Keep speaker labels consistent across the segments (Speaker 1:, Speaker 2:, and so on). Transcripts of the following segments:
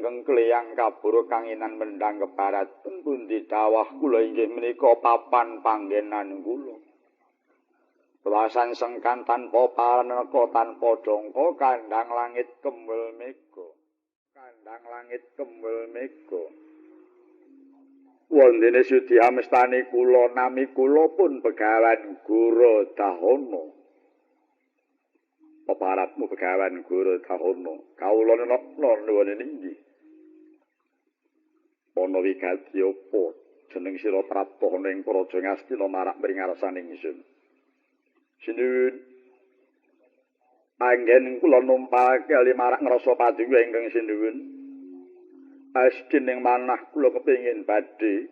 Speaker 1: ingkang kleyang kabur kanginan mendang kebarat pundi dawah kula inggih menika papan panggenan kula. Wasan sengkan tanpa paraneka tanpa dongko kandhang langit kembel mega. Kandhang langit kembel mega. Wondene sudi amestani kula nami kula pun Begawan Guru Dahono. Peparatmu Begawan Guru Dahono. Kawula nenokno nuwun inggih. Ana wigati apa jeneng sira Prapta ning Praja Ngastina marak mringarsaning ingsun. Sinuwun anggen kula numpake ali marak ngrasa paduka ingkang sinuwun. Asdening manah kula kepengin badhe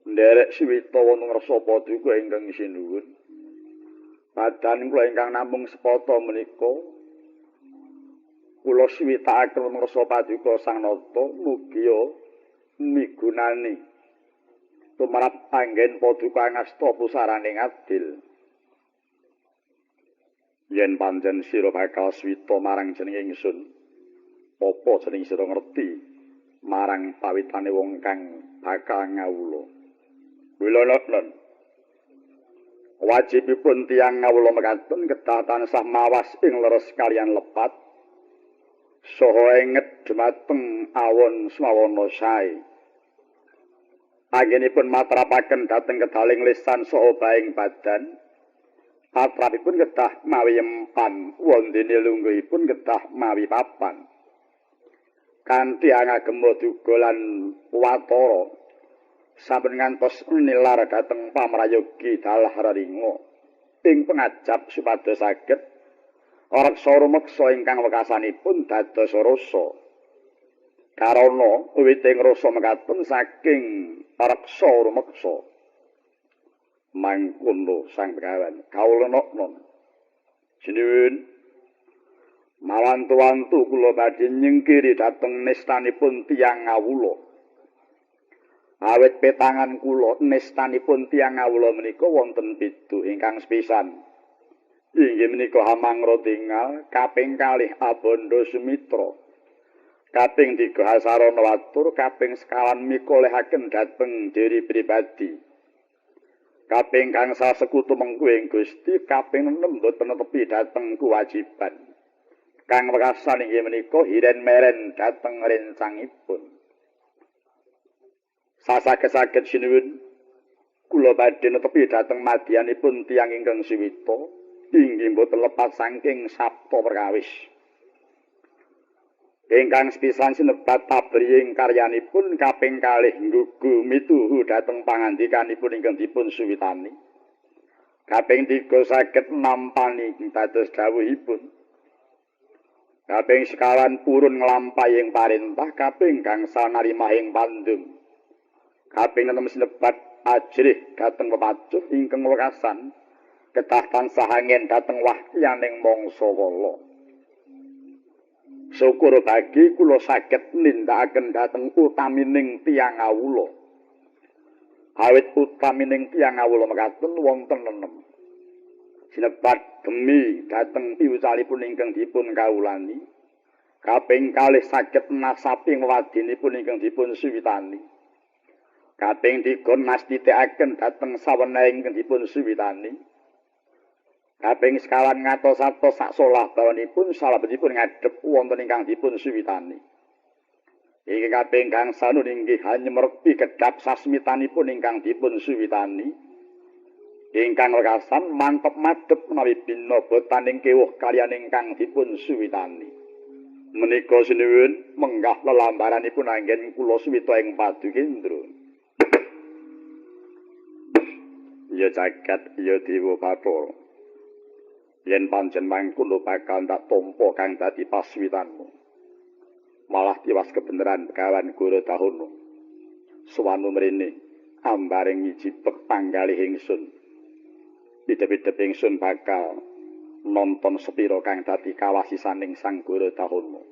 Speaker 1: nderek siwita wonten ngrasa paduka ingkang sinuwun. Badan kula ingkang namung sepata menika kula siwitakaken wonten ngrasa paduka Sang Nata mugi migunani tumrap anggen paduka ngasta pusaraning adil. Yen pancen sira bakal swita marang jeneng ingsun, apa jeneng sira ngerti marang pawitane wong kang bakal ngawula. Wilonon. Wajibipun tiyang ngawula mekaten kedah tansah mawas ing leres kaliyan lepat saha enget dhumateng awon smawana sae. Anggenipun matrapaken dhateng kedaling lisan saha baing badan. Patrapipun kedah mawi empan, wondene lungguhipun kedah mawi papan. Kanthi angagema duga lan watara sampun ngantos nilar dhateng pamrayogi dalah raringa ing pengajap supados saged reksa rumeksa ingkang wekasanipun dados rasa. Karana wiwiting rasa mekaten saking reksa rumeksa. Mangkono Sang Begawan kawula noknon sinuwun mawantu-wantu kula badhe nyingkiri dhateng nistanipun tiyang ngawula. Awit petangan kula nistanipun tiyang ngawula menika wonten pitu ingkang sepisan. Inggih menika Hamangra Tingal, kaping kalih Abondo Sumitra, kaping 3 Hasarana Watur, kaping sekawan mikolehaken dhateng diri pribadi. Kaping kang sasekutu mengkuing Gusti, kaping 6 boten netepi dhateng kewajiban. Kang wekasan inggih menika hiren meren dhateng rencangipun. Sasaged-saged sinuwun kula badhe netepi dhateng madyanipun tiyang ingkang siwita, inggih boten lepas saking sabta perkawis. Ingkang sepisan sinebat pabriying karyanipun kaping kalih nggugu mituhu dhateng pangandikanipun ingkang dipun suwitani. Kaping 3 saged nampani dados dawuhipun. Kaping sekawan purun nglampahing parentah, kaping gangsal narimahing pandung. Kaping 6 sinebat ajrih dhateng pepacuh ingkang wekasan kedah tansah angin dhateng wahyaning mangsa wala. Syukur bagi kula saged nindakaken dhateng utamining tiyang ngawula. Awit utamining tiyang ngawula mekaten wonten 6. Sinebat gemi dhateng piwucalipun ingkang dipun kawulani. Kaping kalih saged nasaping wadinipun ingkang dipun suwitani. Kaping 3 nastitekaken dhateng sawenehe ingkang dipun suwitani. Kaping sekawan ngatos-atos sak solah bawanipun salebetipun ngadhep wonten ingkang dipun suwitani. Inggih kaping gangsal inggih hanyemrekti kedhap sasmitanipun ingkang dipun suwitani. Ingkang wekasan mantep madhep menawi bina botaning kewuh kaliyan ingkang dipun suwitani. Menika sinuwun menggah lelambaranipun anggen kula suwita ing Padukendra. Ya jagat ya dewa Bathara. Yen pancen mangkono bakal tak tampa kang dadi paswitanmu. Malah tiwas kebeneran Begawan Guru Dahono. Suwanu mrene ambaring ngijibek panggalih ingsun. Pidhep-pidhep ingsun bakal nonton sepira kang dadi kawasisaning Sang Guru Dahono.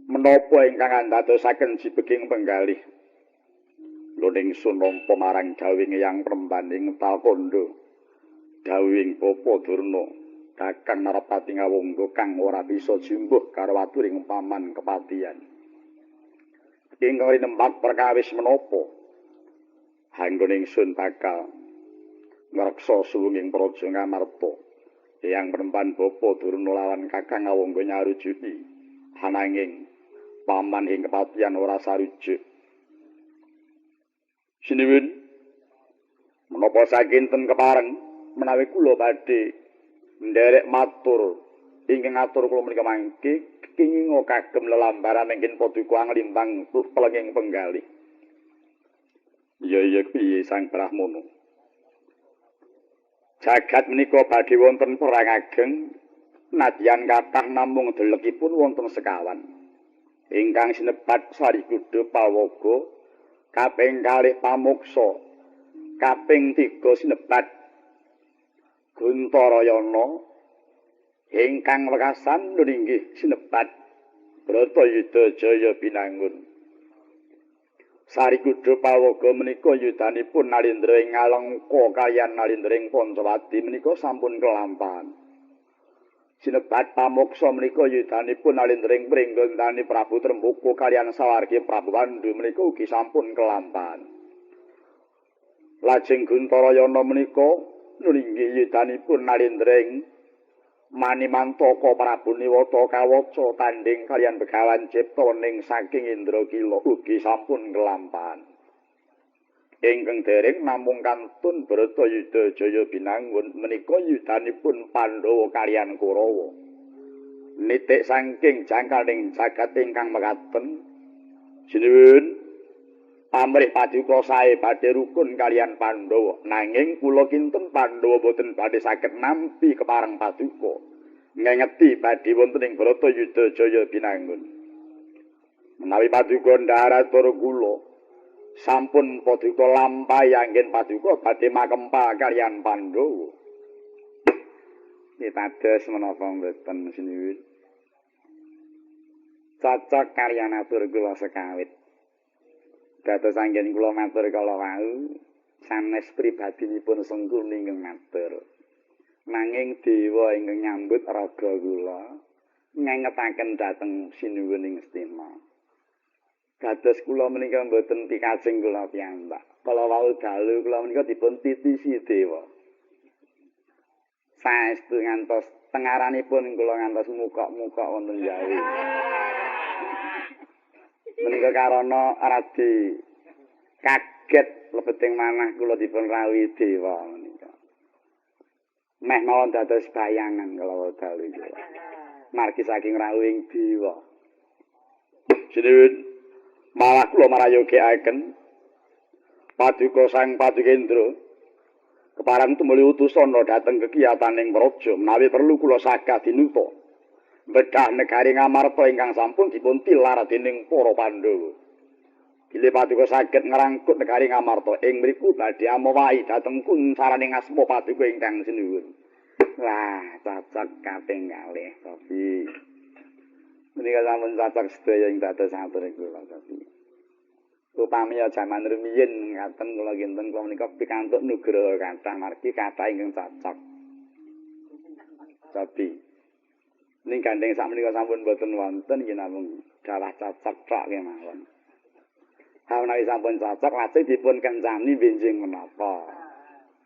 Speaker 1: Menapa ingkang andadosaken jibeging penggalih luning sun nampa marang dawing yang rembaning Talkondo. Dawing Bapa Durna Kakang Narapati Ngawangga kang ora bisa jumbuh karo waturing paman kepatihan. ingkang rinembat perkawis menapa anggon ingsun bakal ngreksa suwunging praja Ngamarta yang perempuan bapa Durna lawan Kakang Awangga nyarujuki ananging paman ing kepatihan ora sarujuk. Sinuwun menapa sakinten kepareng menawi kula badhe nderek matur ingkang atur kula menika mangke kenging kagem lelambaran ingkang paduka nglimbang pelenging penggalih. Ya piye Sang Brahmana. Jagat menika badhe wonten perang ageng nadyan kathah namung delekipun wonten sekawan. Ingkang sinebat Sarikuda Pawaga kaping kalih Pamuksa kaping 3 sinebat Guntarayana ingkang wekasan nuninggih sinebat Bratayuda Jaya Binangun. Sarikuda Pawaga menika yudanipun Nalindra ing Ngalengka kaliyan Nalindra ing Pancawati menika sampun kelampahan. Sinebat Pamuksa menika yudanipun Nalindra ing Pringgandani Prabu Trembaka kaliyan sawargi Prabu Pandhu menika ugi sampun kelampahan. Lajeng Guntarayana menika nulinggih yudanipun Nalindra ing Manimantaka Prabu Niwata kawaca tanding kaliyan Begawan Cipta ning saking Indrakila ugi sampun kelampahan. Ingkang dereng namung kantun Bratayuda Jaya Binangun menika yudanipun Pandhawa kaliyan Kurawa. Nitik saking jangkaning jagat ingkang mekaten sinuwun pamrih paduka sae badhe rukun kaliyan Pandhawa nanging kula kinten Pandhawa boten badhe saged nampi kepareng paduka ngengeti badhe wonten ing Bratayuda Jaya Binangun. Menawi paduka ndharatur kula sampun paduka lampahi anggen paduka badhe makempa kaliyan Pandhawa. Pitados menapa mboten sinuwun. Cocok kaliyan atur kula sekawit. Dados anggen kula matur kala wau sanes pribadinipun Sengkuni ingkang matur. Nanging dewa ingkang nyambut raga kula ngengetaken dhateng sinuwun ing Astina. Dados kula menika mboten pikajeng kula piyambak. Kala wau dalu kula menika dipun titisi dewa. Saestu ngantos tengaranipun kula ngantos muka-muka wonten Jawi. Menika karana radi kaget lebeting manah kula dipun rawuhi dewa menika. Meh mawon dados bayangan kala dalu iki. Margi saking rawuhing dewa. Sinuwun malah kula marayogekaken paduka Sang Padukendra kepareng tumuli utusana dhateng kekiyataning praja menawi perlu kula saged dinuta bedah negari Ngamarta ingkang sampun dipun tilar dening para Pandhawa. Bilih paduka saged ngrangkut negari Ngamarta ing mriku badhe amowahi dhateng kunsaraning asma paduka ingkang sinuwun. Lah, cocok kaping kalih tapi menika sampun cocok sedaya ing dados atur kula tapi. Upami jaman rumiyin ngaten kula kinten kula menika pikantuk nugraha kathah margi kathah ingkang cocok. Tapi ning gandeng sakmenika sampun boten wonten nggih namung dalah cocok tok kemawon. Menawi sampun cocok lajeng dipun kencani benjing menapa.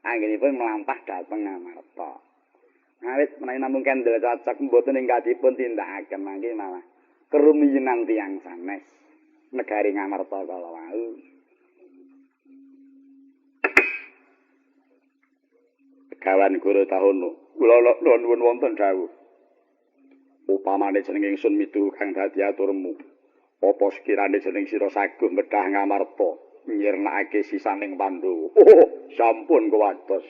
Speaker 1: Anggenipun mlampah dhateng Ngamarta. Awit menawi namung kendel cocok mboten ingkang dipun tindakaken mangke malah kerumiyinan tiyang sanes negari Ngamarta kala wau. Kawan Guru Tahono, kula nuwun wonten dawuh. Upamane jeneng ingsun mitu kang dadi aturmu. Apa sekirane jeneng sira saguh medhah Ngamarta nyirnakake sisaning Pandhawa. Oh, sampun kuwados.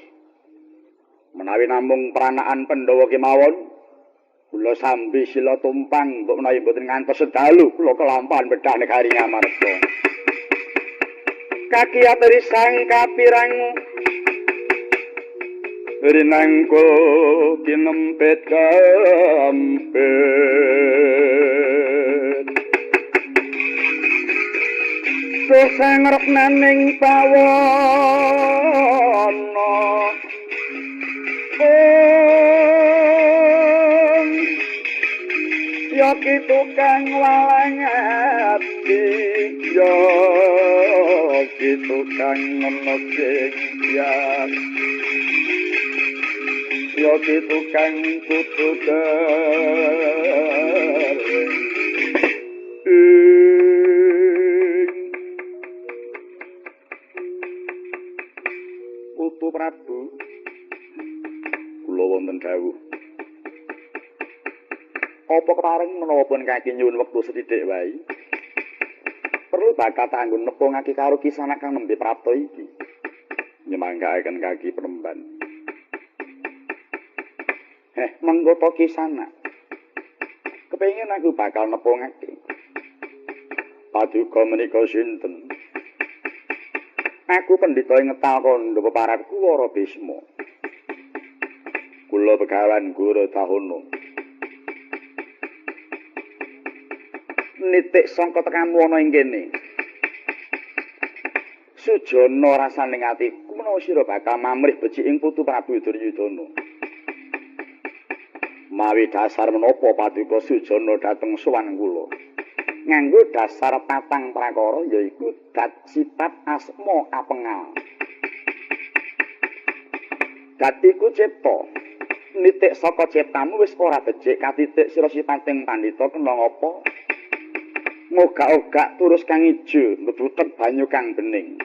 Speaker 1: Menawi namung pranakan Pandhawa kemawon, kula sambi sila tumpang mbok menawi mboten ngantos sedalu kula kelampahan medhah negari Ngamarta. Kakiyatri sang kapirang rinangkul kinempet kampet susah ngrepnaning pawana yoki tukang walang ati ya gitu kang ana sing biar ya gitu kang kudu Putu Prabu kula wonten dawuh apa kepareng menawa pun kaki nyuwun wektu sethithik wae perlu bakal tanggung nepungake karo kisana kang nembe prapta iki nyemanggaaken kaki penemban mengko to kisana kepengin aku bakal nepungake paduka menika sinten aku pendhita ing ngetal kandha peparatku Wara Bisma kula begawan Guru Tahono nitik sangka tekamu ana ing kene sujana rasaning atiku menawa sira bakal mamrih becik ing putu Prabu Duryudana mawi dasar menapa paduka sujana dhateng sowan kula nganggo dasar patang prakara yaiku dat sifat asma apengal datiku cipta nitik saka ciptamu wis ora becik katitik sira sipating pandhita kena ngapa ngogak-ogak turus kang ijo mbebutek banyu kang bening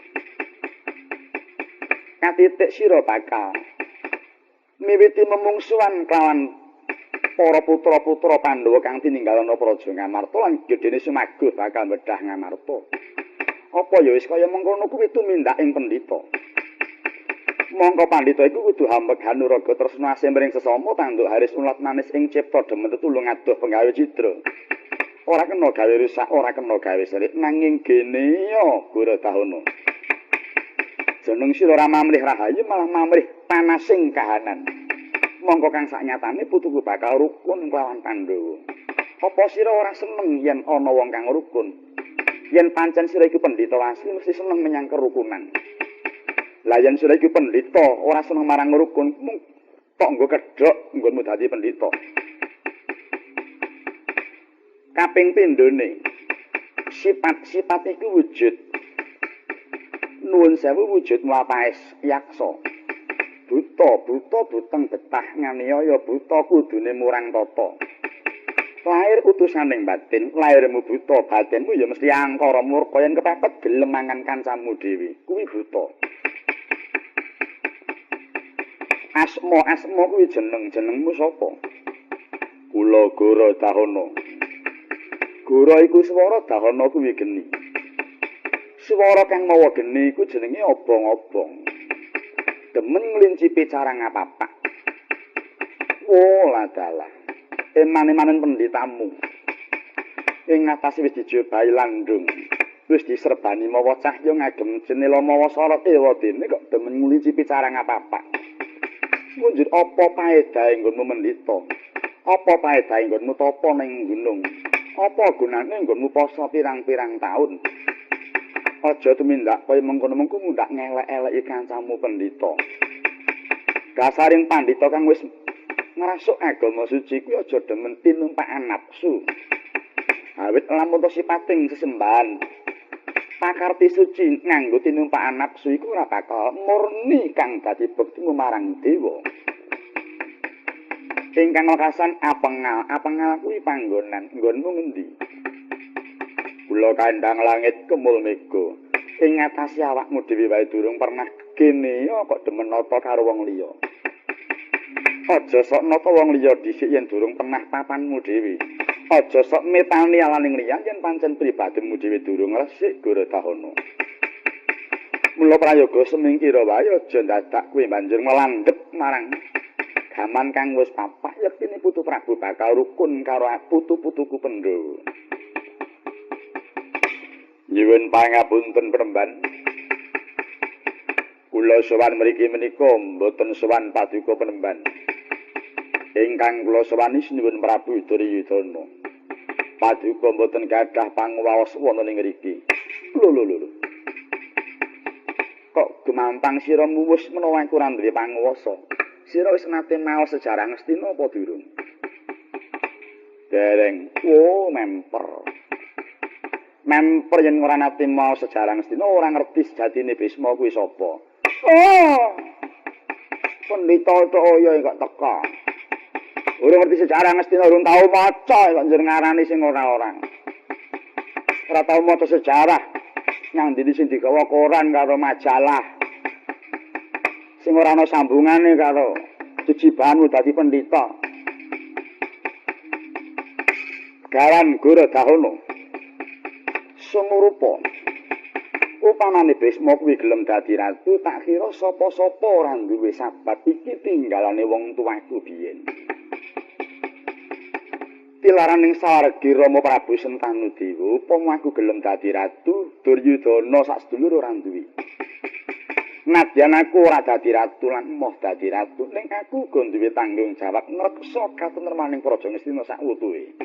Speaker 1: katitik sira bakal miwiti memungsuhan kelawan para putra-putra Pandhawa kang tininggalana Praja Ngamarta lan gedene Sumaguh bakal medhah Ngamarta. Apa ya wis kaya mengkono kuwi tumindak ing pendhita. Mongko pandhita iku kudu hambek hanuraga tresna asmring sesama tanduk haris ulat manis ing cipta demen tetulung adoh penggawe citra. Ora kena gawe rusak, ora kena gawe selik nanging gene ya Guru Tahono. Jeneng sira ora mamrih rahayu malah mamrih panasing kahanan. Mongko kang saknyatane putuku bakal rukun kelawan Pandhawa. Apa sira ora seneng yen ana wong kang rukun? Yen pancen sira iku pendhita asli mesti seneng menyang kerukunan. Lah yen sira iku pendhita ora seneng marang rukun, mung tok nggo kedhok nggonmu dadi pendhita. Kaping pindhone sifat-sifat iku wujud. Nuwun sewu wujud mlapaes yaksa. Buta buteng betah nganiaya buta kudune murang tata. Lair utusaning batin, lairmu buta, batinmu ya mesti angkara murka yen kepepet gelem mangan kancamu dhewe. Kuwi buta. Asma kuwi jenengmu sapa? Kula Guru Tahono. Guru iku swara, Tahono kuwi geni. Swara kang mawa geni iku jenenge obong-obong. Demen nglincipi carang apa-apa. Oh, ladalah. Eman-emanen pendhitamu. Ing ngatas wis dijobahi landung. Wis diserbani mawa cahya ngagem jenela mawa sorot ewa dene kok demen nglincipi carang apa-apa. Munjur apa paedahe nggonmu mendhita? Apa paedahe nggonmu tapa ning gunung? Apa gunane nggonmu poso pirang-pirang taun? Aja tumindak kaya mengkono-mengko mundak ngelek-eleki kancamu pendhita. Dasaring pandhita kang wis ngrasuk agama suci kuwi aja demen tinumpakan nafsu. Awit lamun sipating sesembahan pakarti suci nganggo tinumpakan nafsu iku ora bakal murni kang dadi bektimu marang dewa. Ingkang lekasan apengal kuwi panggonan nggonmu ngendi? Kula kandhang langit kemul mega. Ing ngatasi awakmu dhewe wae durung pernah gene kok demen nata karo wong liya. Aja sok nata wong liya dhisik yen durung pernah papanmu dhewe. Aja sok metani alaning liyan yen pancen pribadimu dhewe durung resik Guru Tahono. Mula prayoga semingkira wae aja dadak kuwi banjur melandhep marang gaman kang wis papak yektine putu Prabu bakal rukun karo putu-putuku Pandhawa. Nyuwun pangapunten Penemban. Kula sowan mriki menika mboten sowan paduka Penemban. Ingkang kula sowani sinuwun Prabu Duryudana. Paduka mboten gadah panguwaos wonten ing mriki. Lho. Kok gumampang sira muwus menawa ora duwe panguwasa? Sira wis nate maos sejarah Ngastina apa durung? Dereng. Oh, memper. memper yen ora nate mau sejarah Ngastina ora ngerti sejatine Bisma kuwi sapa. Oh. Pendhita Cahaya kok teka. Ora ngerti sejarah Ngastina urung tau maca kok njeneng ngarani sing ora-ora. Ora tau maca sejarah. Nyang ndi sing digawa koran karo majalah. Sing ora ana sambungane karo jejibanmu dadi pendhita. Gawan Guru Dahono. Sumurupa. Upamane Bisma kuwi gelem dadi ratu, tak kira sapa-sapa ora duwe sahabat iki tinggalane wong tuaku biyen. Tilaraning sawargi Rama Prabu Sentanudewa, upama aku gelem dadi ratu, Duryudana sak sedulur ora duwe. Nadyan aku ora dadi ratu lan moh dadi ratu, ning aku uga duwe tanggung jawab ngreksa katentremaning Praja Ngastina sak wutuhe.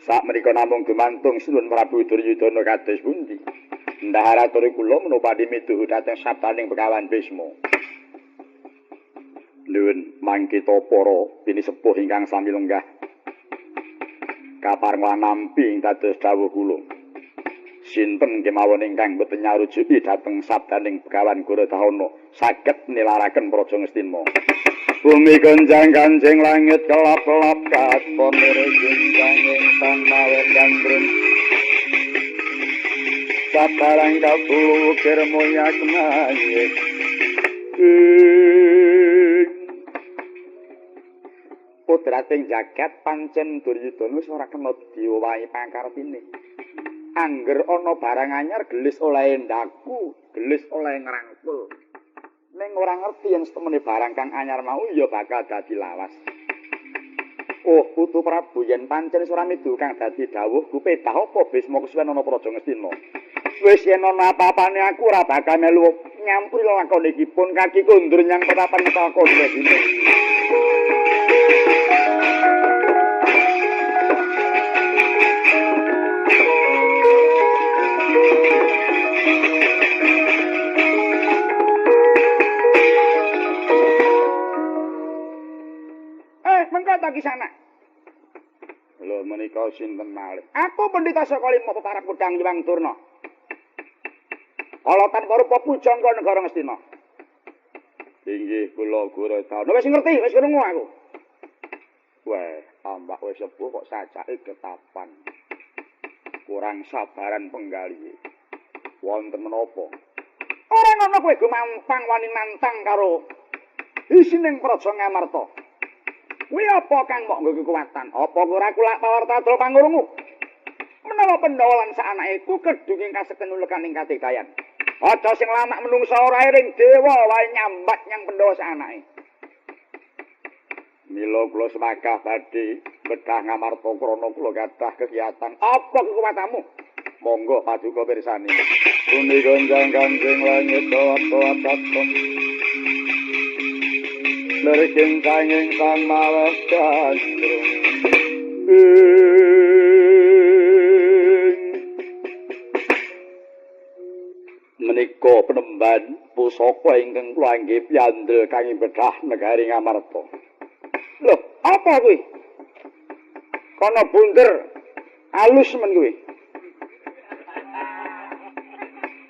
Speaker 1: Sak menika namung gumantung Sunan Prabu Duryudana kados pundi. Ndaharature kula menapa mituhu dhateng sabdaning Begawan Bisma. Nuwun mangkita para pinisepuh ingkang sami lenggah. Kaparengan nampi ing dados dawuh kula. Sinten kemawon ingkang boten nyarujuki dhateng sabdaning Begawan Guru Dahono saged nilaraken Praja Ngastina. Bumi gonjang kancing langit kelap-kelap katon reginjang ingkang mawon gandrung. Sabarang kabulu kirmoyak nangis. Putrating jagat pancen Duryudana wis ora kena diowahi pangartine. Angger ana barang anyar gelis oleh ndaku, gelis oleh ngrangkul. Ning ora ngerti yen setemene barang kang anyar mau ya bakal dadi lawas. Oh, Putu Prabu yen pancen ora midu kang dadi dawuhku petah apa Bisma kesuwen ana Praja Ngastina. Wis yen ana apa-apane aku ora bakal melu nyampuri lakon iki pun kaki kundur nyang petapan lakon iki. Mengko ta kisana. Lho menika sinten malih? Aku Pendhita saka Lima Peparap Kudang Hyang Durna. Kala tanpa rupa pujangga negara Ngastina. Inggih kula Guru Dahono. Wis ngerti, wis krungu aku. Wah, ambak wis sepuh kok sajake ketapan. Kurang sabaran penggali. Wonten menapa? Ora ngono kowe gumampang wani nantang karo isining Praja Ngamarta. Kuwi apa kang mok nggo kekuatan? Apa ora kulak pawarta dol pangurungmu? Menawa Pandhawa lan saanake ku kedunging kaseken ulekaning kategayan. Aja sing lamak menungsa ora ring dewa wae nyambat nyang Pandhawa saanake. Mila kula semakah badhe bedah Ngamarta krana kula gadah kegiatan. Apa kekuatanmu? Monggo paduka pirsani. Bumi gonjang ganjing langit dawa-dawa katon. Leriking kanging sang malas gandrung. Menika penemban pusaka ingkang kula anggep yandel kangge bedah negari Ngamarta. Loh, apa kuwi? Kono bunder alus men kuwi.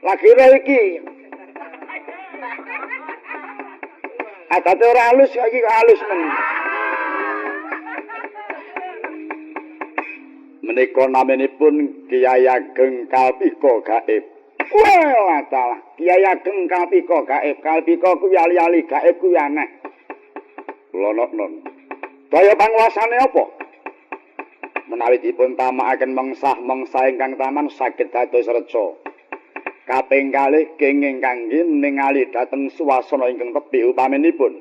Speaker 1: Lagi iki. Atate ora halus iki kok halus men. Menika namenipun Kyai Ageng Kalpika Gaib. Wah, salah. Kyai Ageng Kalpika Gaib. Kalpika kuwi ali-ali gaib kuwi aneh. Lono-non. Daya panguwasane apa? Menawi dipun tamakaken mengsah-mengsah ingkang taman saged dados reca. Kaping kalih kenging kangge ningali dhateng swasana ingkang tebih upaminipun.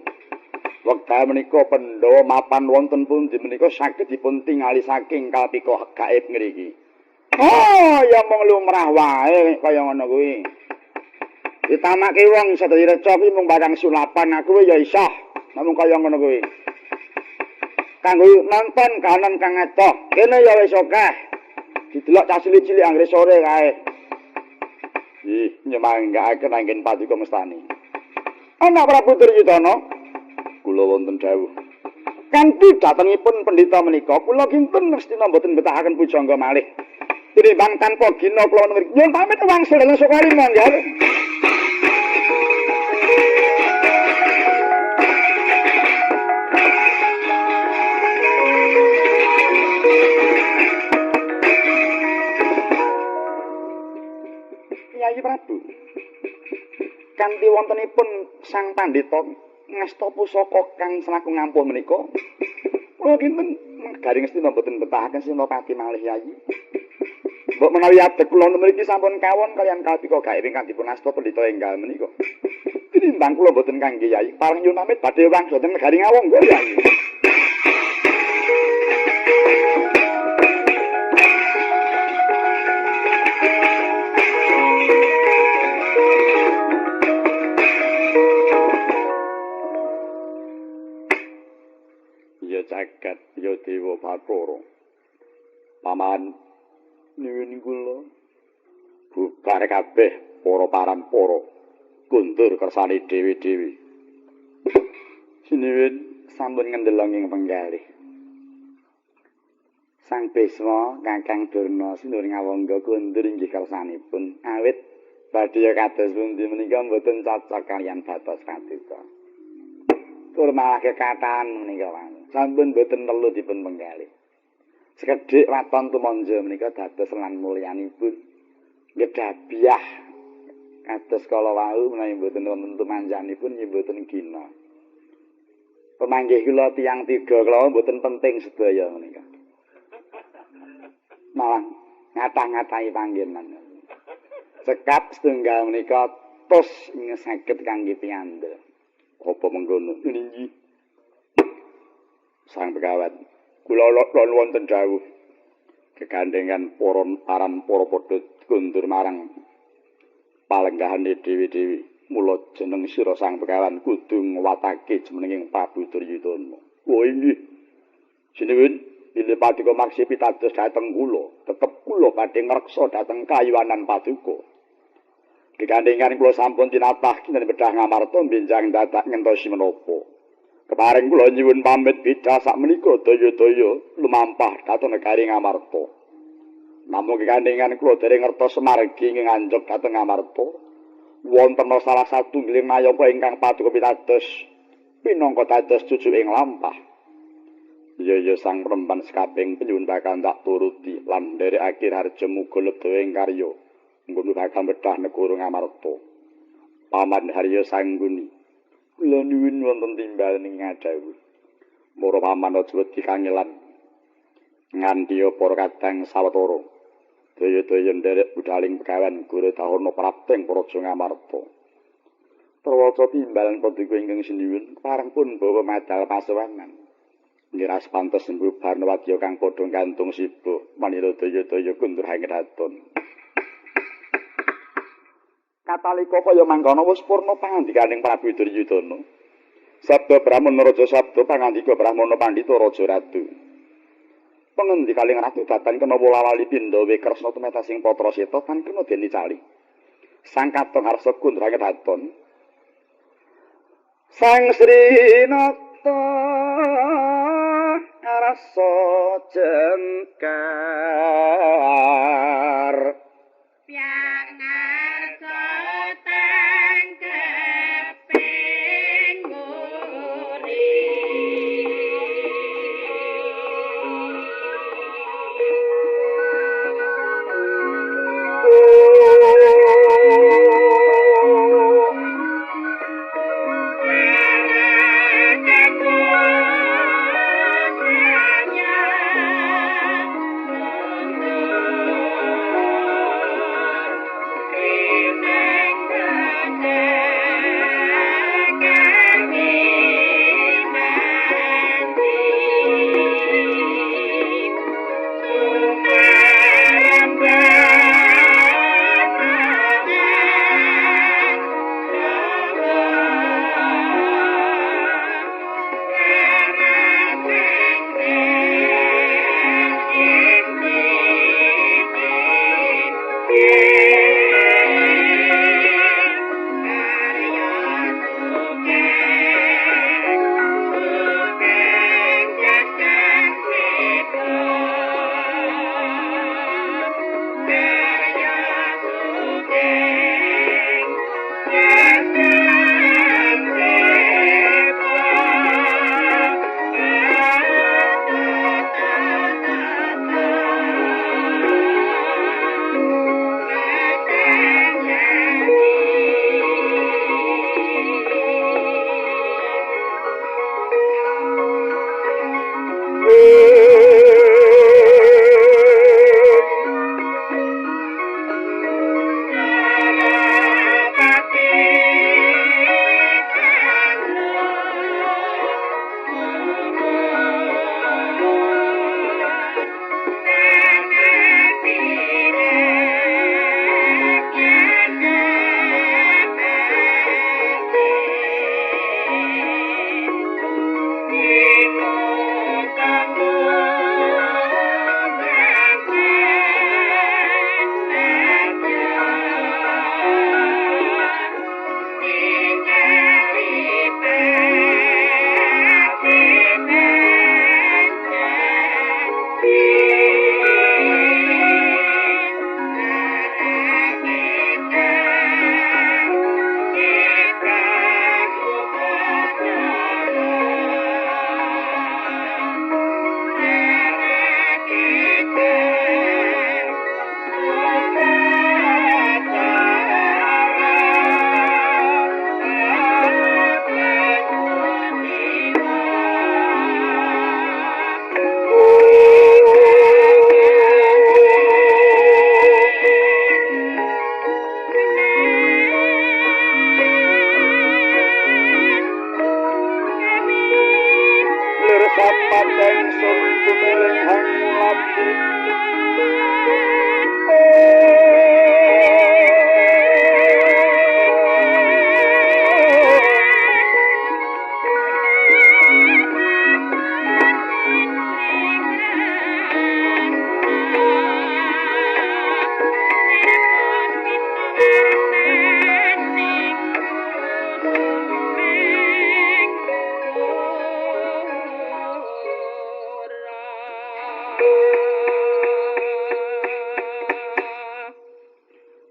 Speaker 1: Wekdal menika Pandhawa mapan wonten pundi menika saged dipun tingali saking Kalpika Gaib ngriki. Oh, ya mung lumrah wae kaya ngono kuwi. Ditamake wong sedaya reca kuwi mung barang sulapan aku ya isah. Namung kaya ngono kuwi. Kanggo nonton kahanan kang adoh. Kene ya wis akeh. Didelok cah cilik-cilik anggere sore kae. Ih, nyemanggaaken anggen paduka mestani. Anak Prabu Duryudana, kula wonten dawuh. Kanthi datengipun pendhita menika, kula kinten Ngastina mboten betahaken pujangga malih. tinimbang tanpa gina kula ngriki. Nyuwun pamit wangsul dhateng Sukari monggo. Kyai Prabu. Kanthi wontenipun Sang Pandhita ngasta pusaka kang selaku ngampun menika. Kula kinten garing sedina mboten betahaken Senopati malih Yayi. Mbok menawi adek kula mriki sampun kawon kalian kalpika gawe ingkang dipun asta pendhita enggal menika. Tinimbang kula mboten kangge Yayi, pareng nyuwun pamit badhe wangsul teng negari ngawong nggih Yayi. Ya jagat ya dewa Bathara. Paman nuwun kula bubar kabeh para parampara kundur kersane dewi-dewi. Sinuwun sampun ngendelong ing penggalih. Sang Bisma Kakang Durna sinuwun ngawangga kundur inggih kersanipun awit badhe kados pundi menika mboten cocok kaliyan Bathara Pratita. Tur malah kekathah menika wae. Sampun boten perlu dipun penggalih. Sekedhik waton tumanja menika dados lan mulyanipun ngedabiah kados kala wau menawi boten wonten tumanjanipun nggih boten gina. Pemanggih kula tiyang tiga kala boten penting sedaya menika. Malah ngatah-ngatahi panggenan. Cekap setunggal menika tos saged kangge piandel. Apa mengkono? Nggih. Sang Begawan, kula lon wonten dawuh gegandhengan para padha kundur marang palenggahane dewi-dewi. Mula jeneng sira Sang Begawan kudu ngwatake jenenging Prabu Duryudana. Oh inggih. Sinuwun bilih paduka maksih pitados dhateng kula, tetep kula badhe ngreksa dhateng kayuwanan paduka. Gegandhengan kula sampun tinatah kinten bedah ngamarta benjang dadak ngentosi menapa. Keparing kula nyuwun pamit bidhah sakmenika daya-daya lumampah dhateng negari Ngamarta. Namung gegandhengan kula dereng ngertos semargi nganjuk dhateng Ngamarta. Wonten salah satunggiling mayapa ingkang paduka pitados pinangka dados cucuking lampah. Ya sang perempan sekaping penyuwun bakal tak turuti lan nderekake harja muga lebet ing karya. Nggono bakal bedah negara Ngamarta. Paman Harya Sangguni. Kula nuwun wonten timbal ning ngadhawuh. Para paman aja wedi kangelan. Nganti para kadang sawetara. Daya-daya nderek budhaling Begawan Guru Dahana prapting Praja Ngamarta. Terwaca timbalan paduka ingkang sinuwun pareng pun bawa madal pasewanan. Ngiras pantes mbubar wadya kang padha gantung sibuk manira daya-daya kundur hangedaton. Katalika kaya mangkono wis purna pangandikaning Prabu Duryudana. Sabda Brahmana Raja sabda pangandika Brahmana Pandhita Raja Ratu. Pangendikaning ratu datan kena wolawali pindha Wikresna tumetasing patra Seta tan kena den icali. Sang Katong arsa kundrang daton. Sang Srinata arsa jengkar.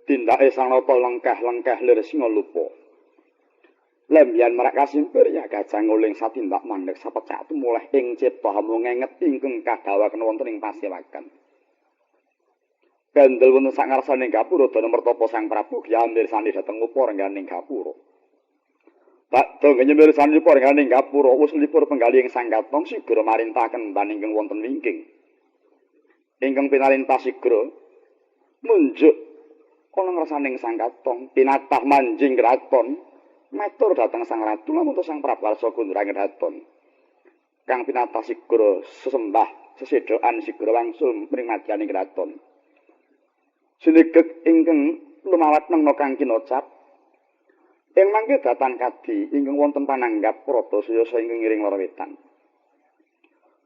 Speaker 1: Tindake sang nata lengkeh-lengkeh lir singa lupa. Lembian merak kasimpir ya gajah nguling satindak mandheg sapecak tumuleh ing cipta hamu ngenget ingkang kadhawaken wonten ing pasewakan. Kendel wonten sak ngarsaning gapura dana mertapa sang Prabu Gyambir sani dhateng uparengganing gapura. Badha nyemirsani uparengganing gapura wus lipur penggali ing sang katong sigra marintaken baningking wonten wingking. Ingkang pinarintah sigra munjuk ana ngarsaning sang katong pinatah manjing kraton. Matur dhateng sang ratu lamun sang Prabu Warsa Kundrang Raton. Kang pinatah sigra sesembah sesedhokan sigra wangsul mring madyaning kraton. Sinegeg ingkang lumawat nengna kang kinocap. Ing mangke datan kadi ingkang wonten pananggap Pratasaya ingkang ngiring lara wetan.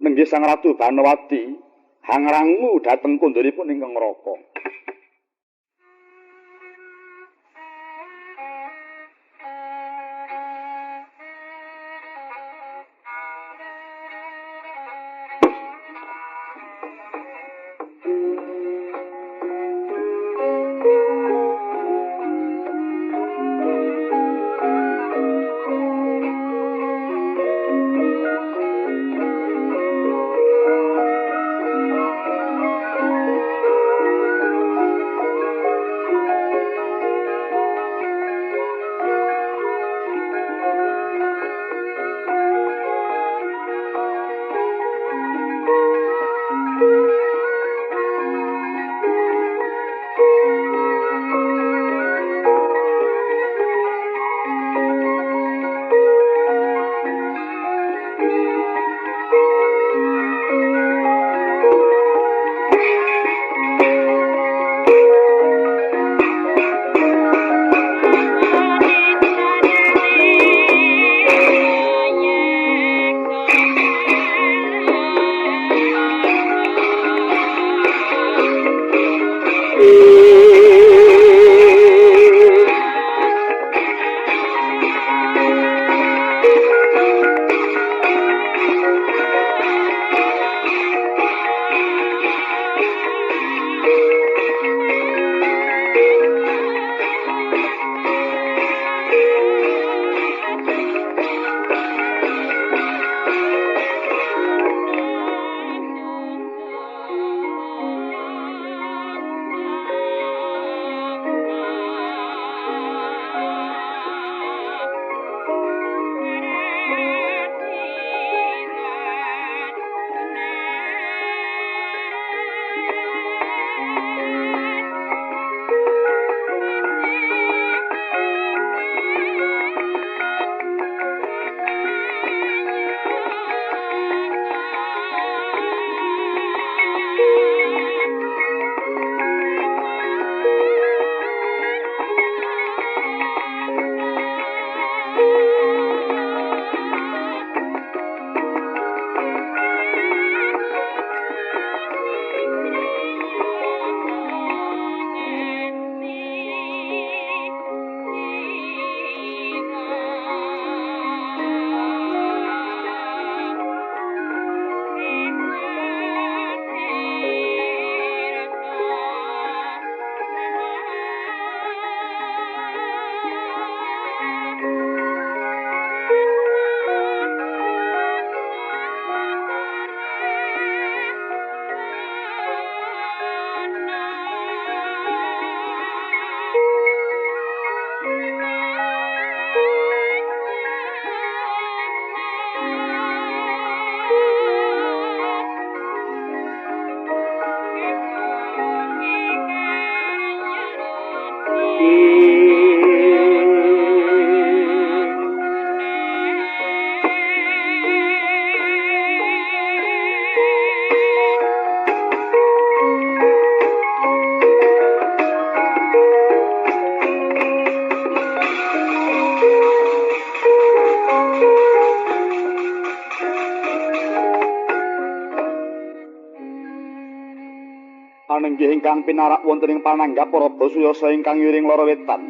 Speaker 1: Nenggih sang ratu Banawati hangrangu dhateng kondhanipun ingkang ngraka. Anenggih ingkang pinarak wonten ing pananggap para Basuyasa ingkang ngiring lara wetan.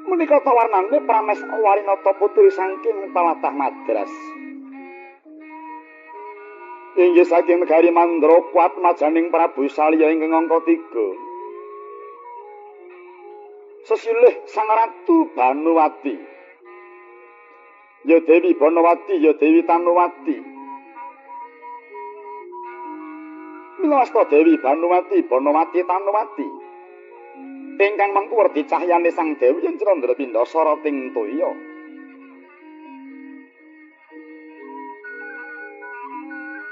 Speaker 1: Menika tawarnane Prames Warinata putri saking Palatah Madras. Inggih saking negari Mandra kuat majaning Prabu Salya ingkang angka 3. Sesilih Sang Ratu Banuwati. Ya Dewi Banawati, ya Dewi Tanuwati. Milasta Dewi Banuwati, Banawati Tanuwati. Ingkang mengku werdi cahyane Sang Dewi yen Candra Pinda sarating toya.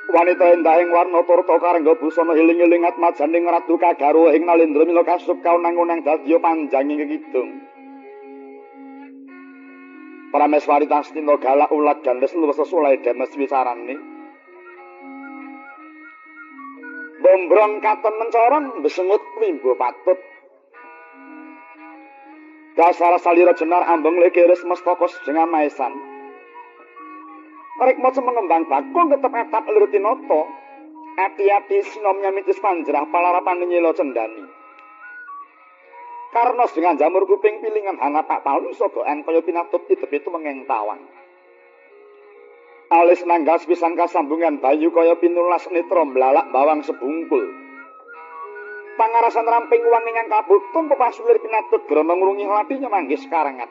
Speaker 1: Wanita endahing warna turta karengga busana hiling-hiling atmajaning Ratu Kagaruh ing Nalendra mila kasuk kaunang-unang dadya panjanging kidung. Prameswari Tastina galak ulat gandes luwes sesulai demes wisarane. Bombrong katon mencoron besengut wimbo patut. Dasar salira jenar ambeng lekeres mestakos dengan maesan. Rek maca mengembang bakul tetep etap lirutinoto. Ati-ati sinom nyamitis panjerah palarapan nyelo cendani. Karena dengan jamur kuping pilingan hana pak palu sogoan kaya pinatut itu mengeng tawang. Alis nanggas pisan kasambungan bayu kaya pinulas netra mlalak bawang sebungkul. Pangarasan ramping wangi yang kabutung pepasulir pinatut grana ngrungi hatinya manggis karangat.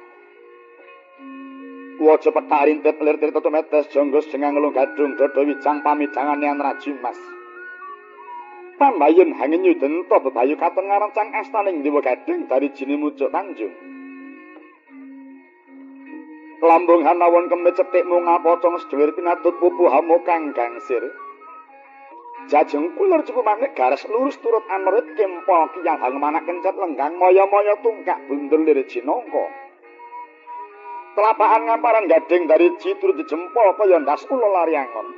Speaker 1: Waja petak rintip lir-lir tutu metes jonggos jengang ngelung gadung dodo wijang pamidangan yang rajimas. Pambayun hangin yudento bebayu katon ngarancang astaning dewa gading dari jini mucuk tanjung. Lambung hanawon kemit cetik munga pocong sedulir pinatut pupu hamo kang gangsir. Jajeng kulur cukup manik garis lurus turut amerit kempol kiyang hangemanak kencet lenggang moyo-moyo tungkak bundel lirik jinongko. Telapakan ngamparan gading dari jitur jempol kaya ndas ulo lariangon.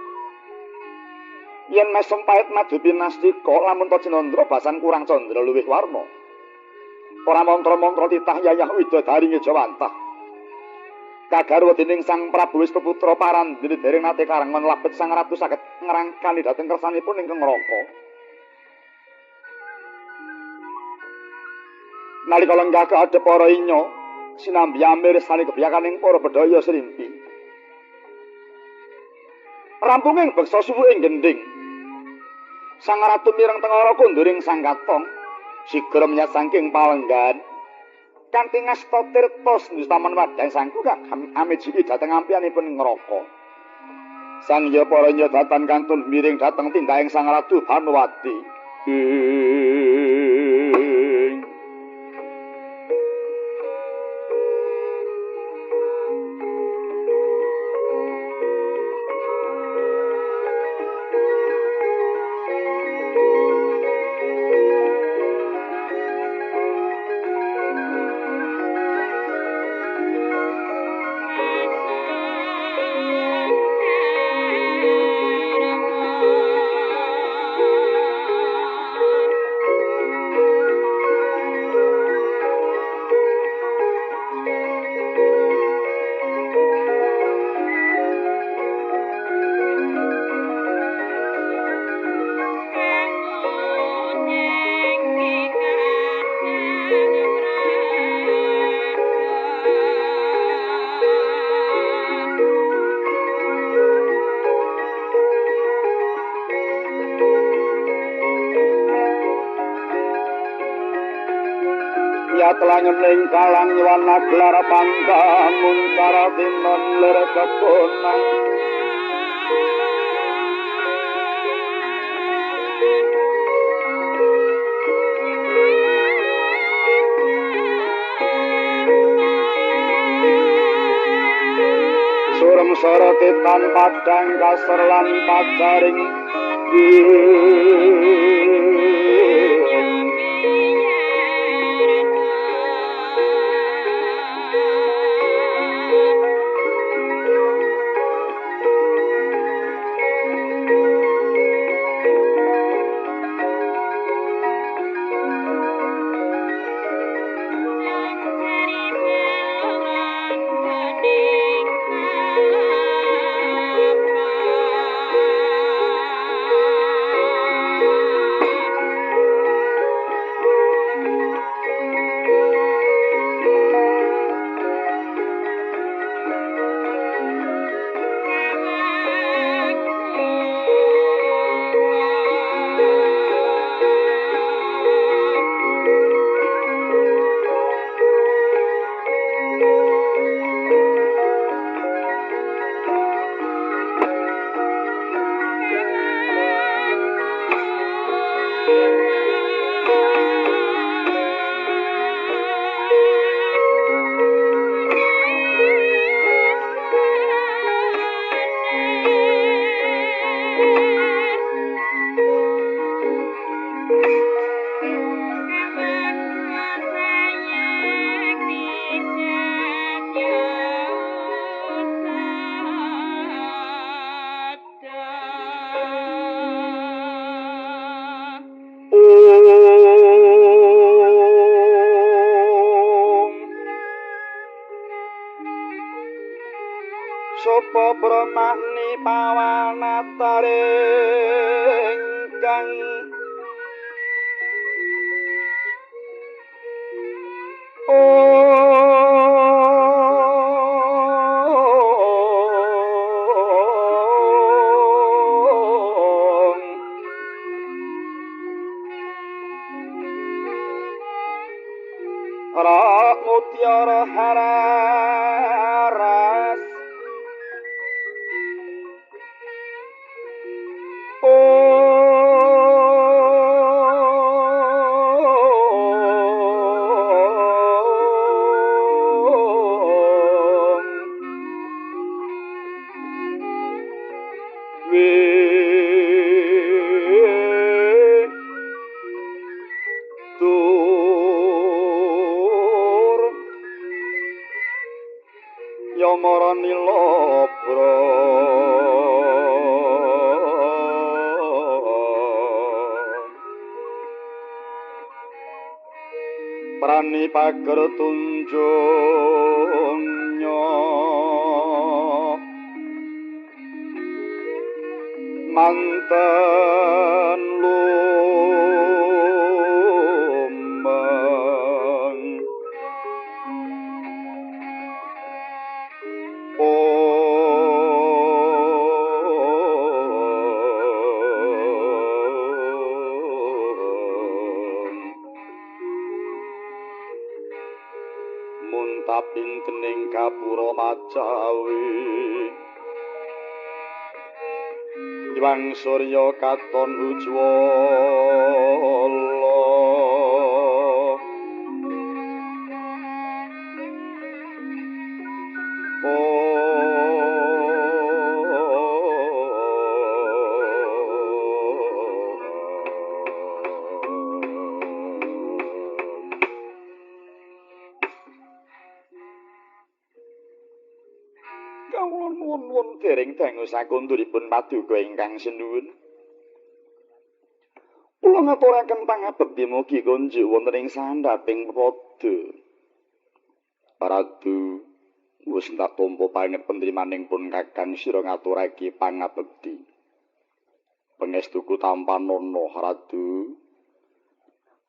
Speaker 1: Yen mesem pait madu pinastika lamun to Cinandra basan kurang candra luwih warna. Ora mantra-mantra titah yayah widodari ngejawantah. Kagaruh dening Sang Prabu wis peputra parandene dereng nate karengon labet Sang Ratu saged ngrangkali dhateng kersanipun ingkang neraka. Nalika lenggah kaadhep para inya sinambi amirsani kebiyakaning para bedhaya srimpi. Rampunging beksa suwuking gending. Sang Ratu mireng tengara konduring Sang Katong sigra menyat saking palenggan. Kanthi ngasta tirta sendustaman wadhang sangku kang amejiki dhateng ampianipun neraka. Sang ya para nyadatan kantun miring dhateng tindahing Sang Ratu Banuwati. Telangening kalang nyuwana gelar pangkang muncara tinon lir kekonang surem sorotitan padang kasar lan pacaring
Speaker 2: wanataring kang Mutiara hararas Yamarani Labra Prani pager tunjungnya manten lumeng muntaping dening gapura macawi Iwang Surya katon ujwala Kawula nuwun dereng dangu sakunduripun paduka ingkang sinuwun. Kula ngaturaken pangabekti mugi kunjuk wonten ing sandhaping pada. Ratu wis tak tampa banget pentrimaning pun Kakang sira ngaturake pangabekti. Pangestuku tampan nono Ratu.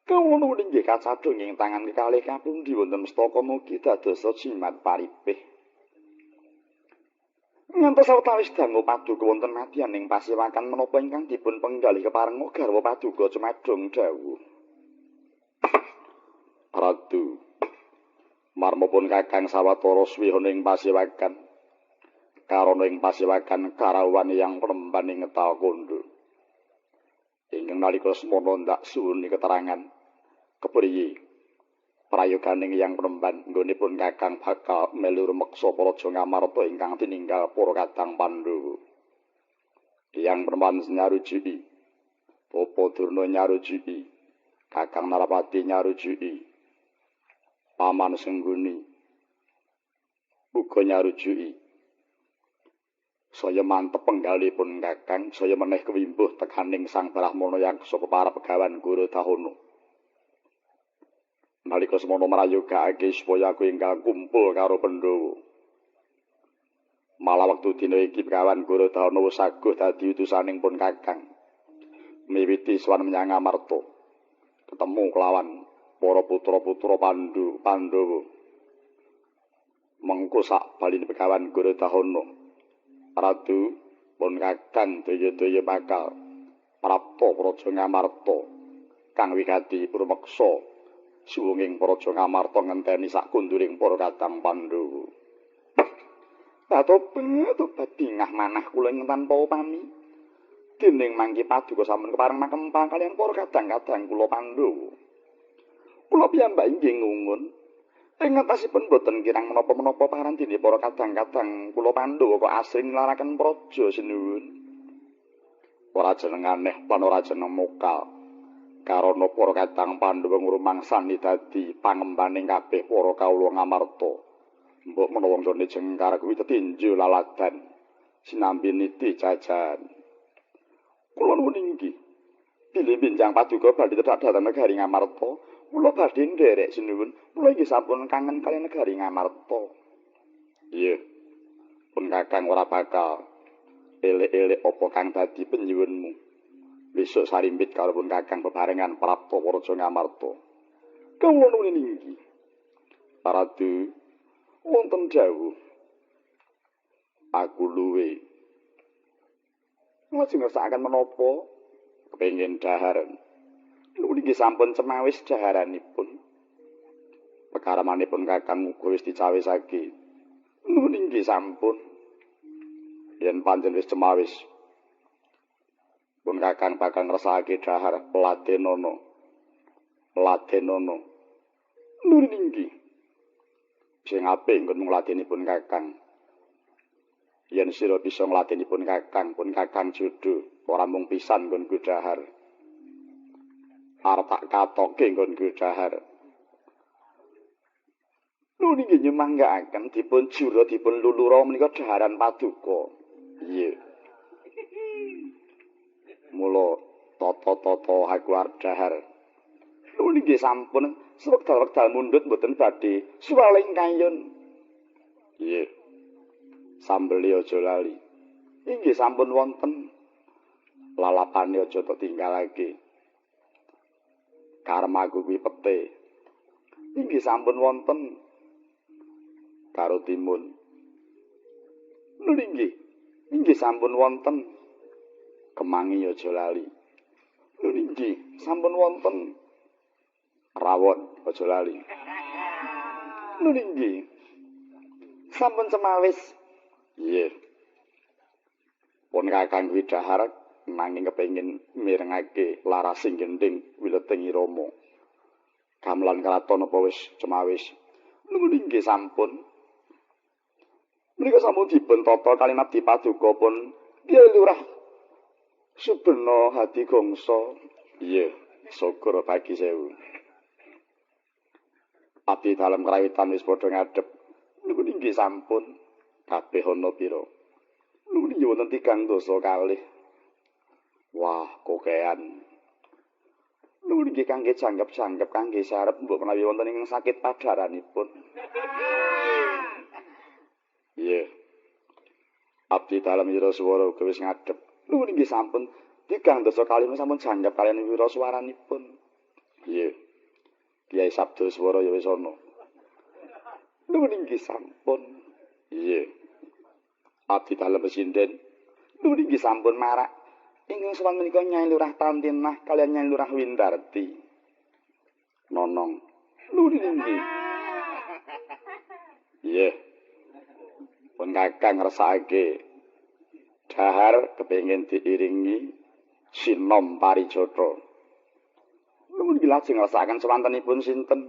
Speaker 2: Kawula nuwun inggih kacadhong ing tangan kekalih kapundi wonten mestaka mugi dadosa jimat paripih. Ngantos sawetawis dangu paduka wonten madyan ing pasiwakan menapa ingkang dipun penggalih keparenga garwa paduka cumadhong dawuh. Ratu, marmapun Kakang sawetara swihana ing pasiwakan, karana ing pasiwakan karawan yang penemban ing Ngetakondo. Ingkang nalika semana ndak suwuni keterangan kepriye prayoganing yang penemban nggonipun Kakang bakal melu rumeksa Praja Ngamarta ingkang tininggal para kadang Pandhawa. Yang penemban nyarujuki, Bapa Durna nyarujuki, Kakang Narapati nyarujuki, Paman Sengguni uga nyarujuki. Saya mantep penggalipun Kakang, saya meneh kewimbuh tekaning Sang Brahmana Yaksa para pegawan Guru Dahana. Nalika semana marayogakake supaya aku enggal kumpul karo Pandhawa. Malah wektu dina iki pegawan Guru Dahana wis aguh dadi utusaning pun Kakang. Miwiti swan menyang Amarta. Ketemu kelawan para putra-putra Pandhawa. Mengko sak baline pegawan Guru Dahana. Ratu pun Kakang daya-daya bakal prapta Praja Ngamarta kang wigati purmeksa suwunging Praja Ngamarta ngenteni sakunduring para kadang Pandhawa. Tobat bingah manah kula ing tanpa upami. Dening mangke paduka sampun kepareng makempa kaliyan para kadang-kadang kula Pandhawa. Kula piyambak inggih ngungun ing ngatasipun boten kirang menapa-menapa parandene para kadang-kadang kula Pandhawa kok asring nglaraken praja sinuwun. Ora jeneng aneh lan ora jeneng mokal. Karana para kadang Pandhawa ngrumangsani dadi pangembaning kabeh para kawula Ngamarta. Mbok menawa ngene jengkar kuwi tetinju laladan sinambi niti jajan. Kula nuwun inggih. Bilih benjang paduka badhe tedhak dhateng negari Ngamarta, kula badhe nderek sinuwun. Kula inggih sampun kangen kaliyan negari Ngamarta. Iya. Pun Kakang ora bakal elek-elek apa kang dadi penyuwunmu. Besok sarimbit kalipun kakang bebarengan Prapta Waraja Ngamarta. Kawula nuwun inggih. Ratu wonten dawuh. Aku luwe. Lajeng ngersakaken menapa kepengin daharan. Nuwun inggih sampun cemawis daharanipun. Pekaramanipun kakang uga wis dicawisake. Nuwun inggih sampun. Yen pancen wis cemawis pun kakang bakal ngrasakake dahar Ladenono. Nuwun inggih. Sing apik nggon ngladenipun kakang. Yen sira bisa ngladenipun kakang pun kakang judo ora mung pisan nggon dahar. Arep tak katoke nggon dahar. Nuwun inggih nyemanggaaken dipun jura dipun lulura menika daharan paduka. Iya. Mula tata-tata aku arep dahar. Nuwun inggih sampun sewekdal-wekdal mundhut mboten badhe suwaling kayun. Iya. Sambeli aja lali. Inggih sampun wonten. Lalapane aja tak tinggalake. Karmaku kuwi pete. Inggih sampun wonten. Karo timun. Nuwun inggih. Inggih sampun wonten. Kemangi aja lali. Nuwun inggih sampun wonten. Rawon aja lali. Nuwun inggih. Sampun cemawis. Iya. Pun kakang kuwi dahar nanging kepengin mirengake larasing gending wileting Rama. Gamelan kraton apa wis cemawis. Nuwun inggih sampun. Menika sampun dipun tata kalimat dipaduka pun Kyai Lurah Subena Hadi Gongso. Iya, syukur pagi sewu. Abdi dalem krawitan wis padha ngadhep. Nuwun inggih sampun. Kabeh ana pira. Nuwun inggih wonten 3 dasa kalih. Wah, kokean. Nuwun inggih kangge janggep-janggep kangge sarep mbok menawi wonten ing sakit padaranipun. Iya. Abdi dalem Wiraswara uga wis ngadhep. Nuwun inggih sampun 3 dasa kalih sampun janggep kaliyan wiraswaranipun. Iya. Kyai Sabdaswara ya wis ana. Nuwun inggih sampun. Iya. Abdi dalem Presiden. Nuwun inggih sampun marak. Ingkang sowan menika Nyai Lurah Tantinah kaliyan Nyai Lurah Windarti. Nonong. Nuwun inggih. Iya. Pun kakang ngrasakake dahar kepengin diiringi sinom parijata. Nuwun inggih lajeng ngrasakaken sewantenipun sinten?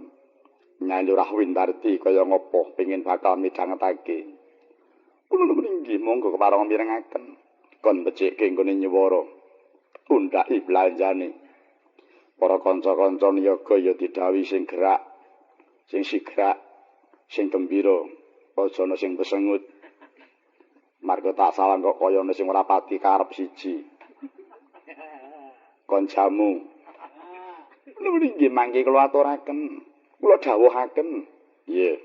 Speaker 2: Nyai Lurah Windarti kaya ngopo pengin bakal midhangetake. Kula nuwun inggih monggo kepareng mirengaken kon becike nggone nyewara. Undhaki belanjane. Para kanca-kanca niyaga ya didhawuhi sing gerak, sing sigrak, sing gembira, aja ana sing besengut. Marga tak salah kok kaya ana sing ora pati karep siji. Kon jamu. Nuwun inggih mangke kula aturaken, kula dawuhaken. Nggih.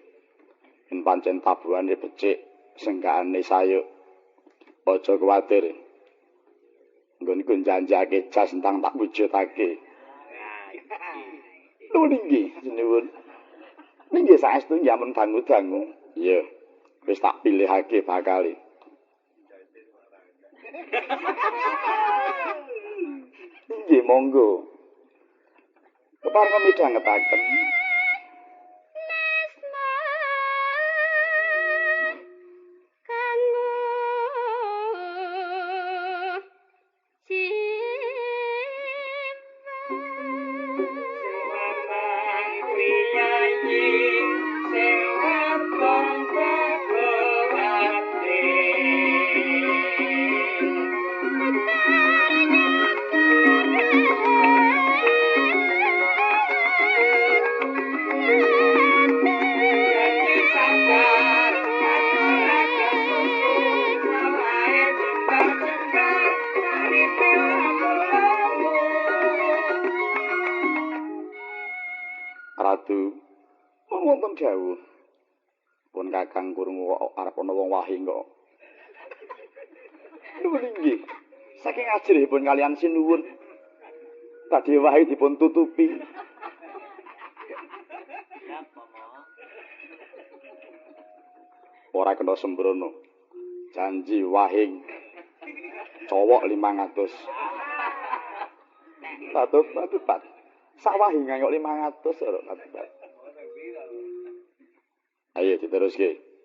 Speaker 2: Yen pancen tabuhane becik senggane sayuk. Aja kuwatir. Nggonku janjake jas entang tak wujudake. Nuwun inggih, nuwun. Nggih saestu nyamun dangu-dangu. Iya. Wis tak pilihake bakale. Nggih monggo. Kepareng midhangetaken. Ratu, wonten dawuh. Pun kakang krungu kok arep ana wong wahing kok. Nuwun inggih. Saking ajrihipun kalian sinuwun. Badhe wae dipun tutupi. Ora kena sembrono. Janji wahing. Cowok 500. Patut. Sak wahing kok 500 ora patut. Ayo diteruske.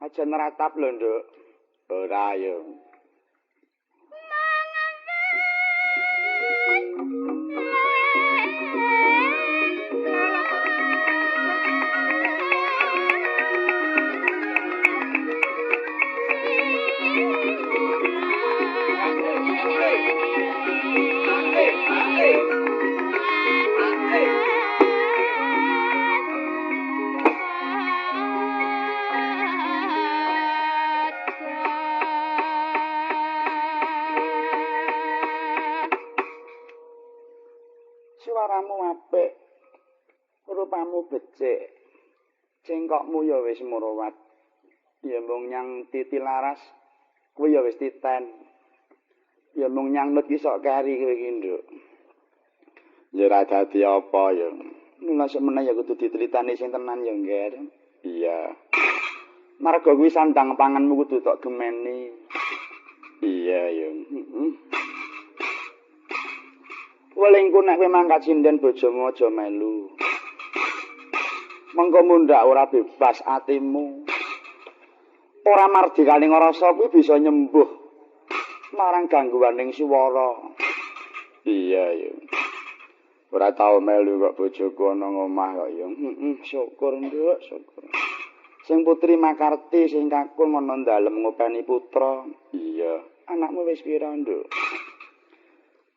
Speaker 2: Aja neratap lho, Nduk. Ora yo. Suaramu apik. Rupamu becik. Cengkokmu ya wis murawat. Ya mung nyang titilaras kuwi ya wis titen. Ya mung nyang nut ki sok kari kowe iki, Nduk. Ya ora dadi apa ya. Mula semeneh ya kudu ditelitani sing tenan ya, Ngger. Iya. Marga kuwi sandang panganmu kudu tok gemeni. Iya ya. Welingku nek kowe mangkat sinden bojomu aja melu. Mengko mundhak ora bebas atimu. Ora mardikaning rasa kuwi bisa nyembuh marang gangguaning swara. Iya ya. Ora tau melu kok bojoku ana ngomah kok ya. Syukur, Nduk, syukur. Sing putri Makarti sing kakung ana dalem ngopeni putra. Iya, anakmu wis pira, Nduk?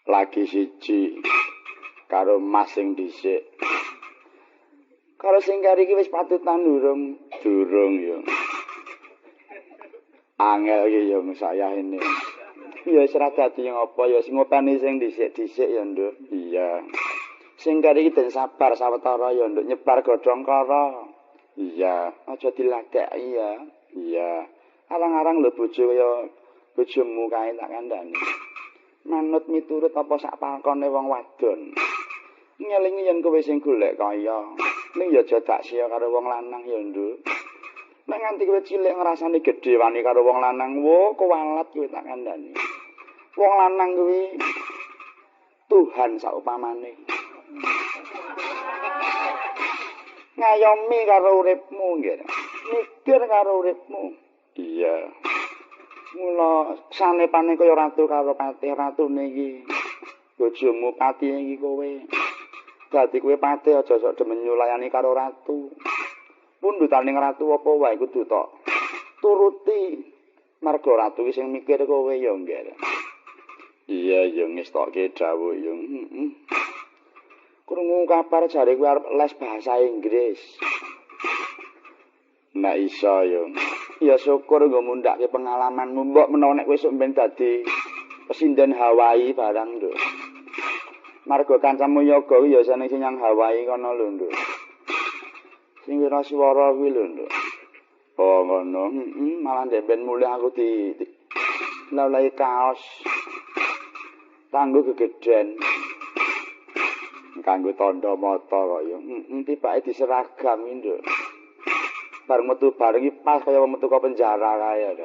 Speaker 2: Lagi siji karo Mas sing dhisik. Karo sing kari iki wis patutan durung ya. Angel iki ya saya ini. Ya wis ora dadi ngopo ya sing ngopeni sing dhisik-dhisik ya, Nduk. Iya. Sing kari iki den sabar sawetara ya, Nduk, nyebar godhong kara. Iya, aja diladeki ya. Iya. Arang-arang lho bojo kaya bojomu kae tak kandhani. Manut miturut apa sak pakone wong wadon. Ngelingi yen kowe sing golek kaya. Ning ya aja dak sia karo wong lanang ya, Nduk. Nek nganti kowe cilik ngrasani gedhe wani karo wong lanang, wo kuwalat kowe tak kandhani. Wong lanang kuwi Tuhan saupamane. Ngayomi karo uripmu nggih. Mikir karo uripmu. Iya. Mula sanepane kaya ratu karo patih, ratune iki bojomu patih iki kowe. Dadi kowe patih aja sok demen nyulayani karo ratu. Pundhutaning ratu apa wae kudu tok turuti. Marga ratu iki sing mikir kowe ya nggih. Iya ya ngestokke dawuh ya. Krungu kabar jare kowe arep les bahasa Inggris. Nek iso ya. Ya syukur nggo mundhake pengalamanmu mbok menawa nek kowe sok ben dadi pesinden Hawaii barang lho. Marga kancamu yoga ya seneng sing nyang Hawaii kono lho lho. Sing wira swara kuwi lho lho. Oh ngono. Malah ndek ben mulih aku di lalahi kaos. Kanggo gegeden. Kanggo tandha mata kaya. Tibake diseragam lho. Bareng metu bareng iki pas kaya metu ka penjara kaya lho.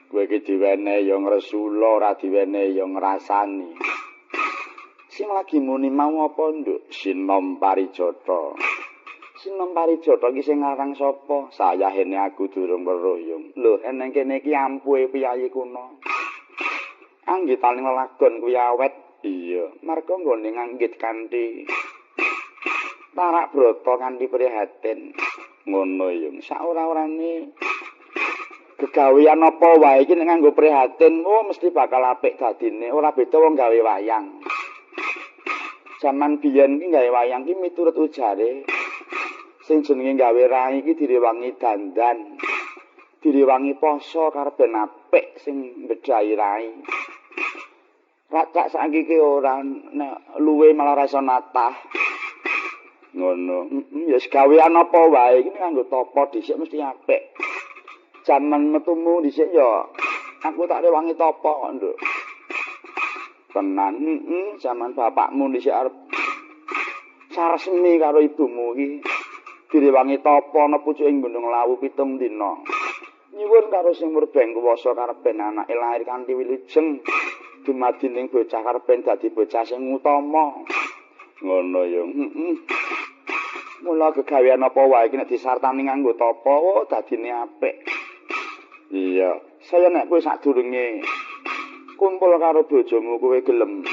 Speaker 2: Kowe iki diwenehi ya ngresula, ora diwenehi ya ngrasani. Sing lagi muni mau apa, Nduk? Sinom Parijata. Sinom Parijata iki sing ngarang sapa? Sayahene aku durung weruh yung. Lho, eneng kene iki ampuhe piyayi kuna. Anggitaning lelagon kuwi awet. Iya, marga nggone nganggit kanthi tarak brata kanthi prihatin. Ngono yung. Saora-orane gegawean apa wae iki nek nganggo prihatin, mesti bakal apik dadine. Ora beda wong gawe wayang. Zaman biyen iki gawe wayang iki miturut ujare sing jenenge gawe rai iki direwangi dandan. Direwangi poso karep ben apik sing mbedhahi rai. Racak saiki ki ora nek luwe malah rasa natah. Ngono. Ya gawean apa wae iki nganggo topo dhisik mesti apik. Zaman metumu dhisik ya aku tak rewangi topo kok, Nduk. Tenan, zaman bapakmu dhisik arep saresmi karo ibumu iki direwangi topo ana pucuking Gunung Lawu 7 dina. Nyuwun karo sing murbeng kuwasa karepen anake lair kanthi wilujeng dumadining bocah karepen dadi bocah sing utama. Ngono ya. Mula gegawean apa wae iki nek disartani nganggo topo dadine apik. Iya, saya nek kowe sadurunge kumpul karo bojomu kowe gelem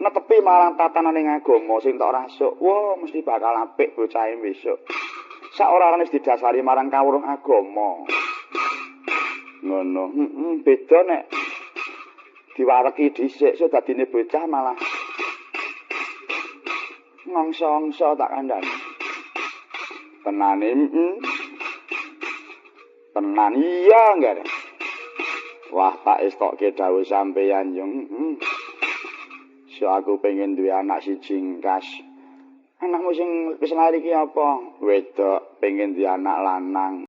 Speaker 2: netepi marang tatananing agama sing tok rasuk, wah mesti bakal apik bocahe besok. Sak ora-orane wis didasari marang kawruh agama. Ngono, beda nek diwareki dhisik so dadine bocah malah ngongso-ngongso tak kandhani. Tenane, tenan iya enggak. Wah tak estokke dawuh sampeyan yo. So aku pengen duwe anak siji ngkas. Anakmu sing wis lair iki apa? Wedok, pengen duwe anak lanang.